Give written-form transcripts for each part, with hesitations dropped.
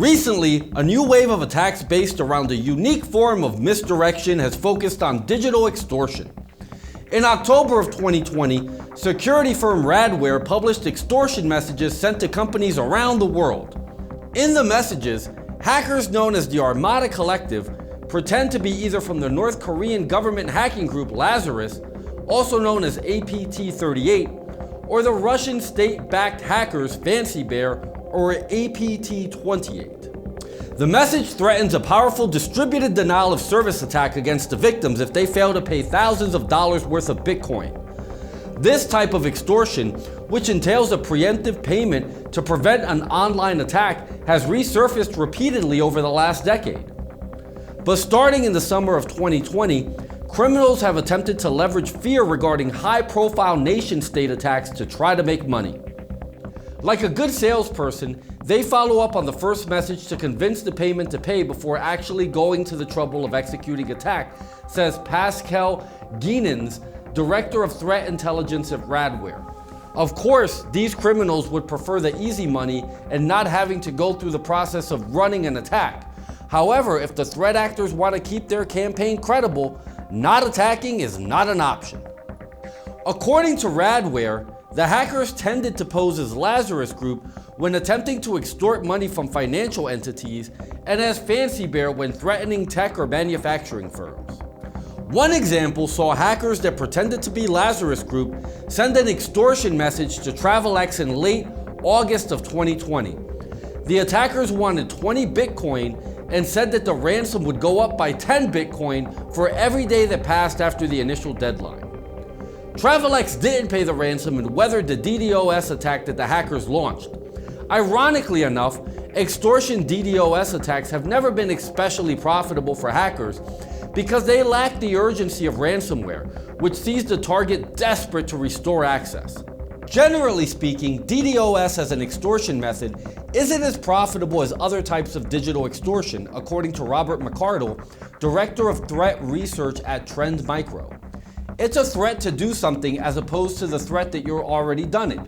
Recently, a new wave of attacks based around a unique form of misdirection has focused on digital extortion. In October of 2020, security firm Radware published extortion messages sent to companies around the world. In the messages, hackers known as the Armada Collective pretend to be either from the North Korean government hacking group Lazarus, also known as Ep28, or the Russian state-backed hackers Fancy Bear or Pt28. The message threatens a powerful distributed denial of service attack against the victims if they fail to pay thousands of dollars worth of Bitcoin. This type of extortion, which entails a preemptive payment to prevent an online attack, has resurfaced repeatedly over the last decade. But starting in the summer of 2020, criminals have attempted to leverage fear regarding high-profile nation-state attacks to try to make money. Like a good salesperson, they follow up on the first message to convince the payment to pay before actually going to the trouble of executing attack, says Pascal Guénens, Director of Threat Intelligence at Radware. Of course, these criminals would prefer the easy money and not having to go through the process of running an attack. However, if the threat actors want to keep their campaign credible, not attacking is not an option. According to Radware, the hackers tended to pose as Lazarus Group when attempting to extort money from financial entities and as Fancy Bear when threatening tech or manufacturing firms. One example saw hackers that pretended to be Lazarus Group send an extortion message to TravelX in late August of 2020. The attackers wanted 20 Bitcoin and said that the ransom would go up by 10 Bitcoin for every day that passed after the initial deadline. TravelX didn't pay the ransom and weathered the DDoS attack that the hackers launched. Ironically enough, extortion DDoS attacks have never been especially profitable for hackers because they lack the urgency of ransomware, which sees the target desperate to restore access. Generally speaking, DDoS as an extortion method isn't as profitable as other types of digital extortion, according to Robert McCardle, Director of Threat Research at Trend Micro. It's a threat to do something as opposed to the threat that you're already done it.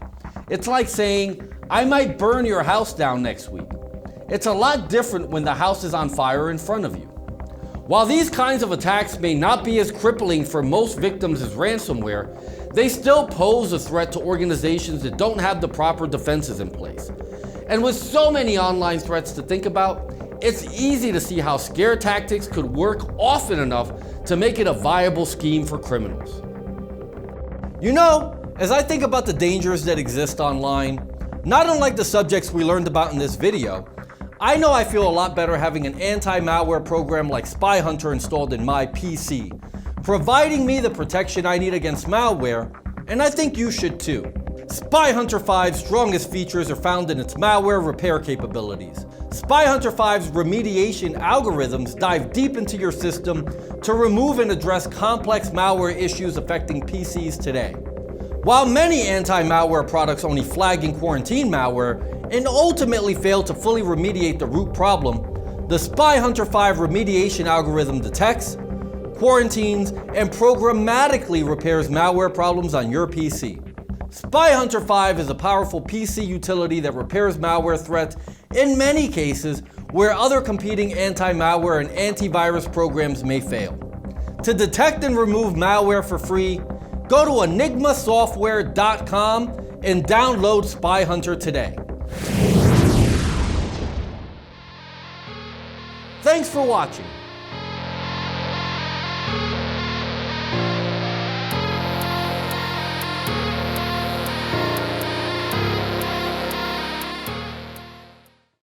It's like saying, I might burn your house down next week. It's a lot different when the house is on fire in front of you. While these kinds of attacks may not be as crippling for most victims as ransomware, they still pose a threat to organizations that don't have the proper defenses in place. And with so many online threats to think about, it's easy to see how scare tactics could work often enough to make it a viable scheme for criminals. You know, as I think about the dangers that exist online, not unlike the subjects we learned about in this video, I know I feel a lot better having an anti-malware program like SpyHunter installed in my PC, providing me the protection I need against malware, and I think you should too. SpyHunter 5's strongest features are found in its malware repair capabilities. SpyHunter 5's remediation algorithms dive deep into your system to remove and address complex malware issues affecting PCs today. While many anti-malware products only flag and quarantine malware and ultimately fail to fully remediate the root problem, the SpyHunter 5 remediation algorithm detects, quarantines, and programmatically repairs malware problems on your PC. SpyHunter 5 is a powerful PC utility that repairs malware threats in many cases where other competing anti-malware and antivirus programs may fail. To detect and remove malware for free, go to enigmasoftware.com and download SpyHunter today. Thanks for watching.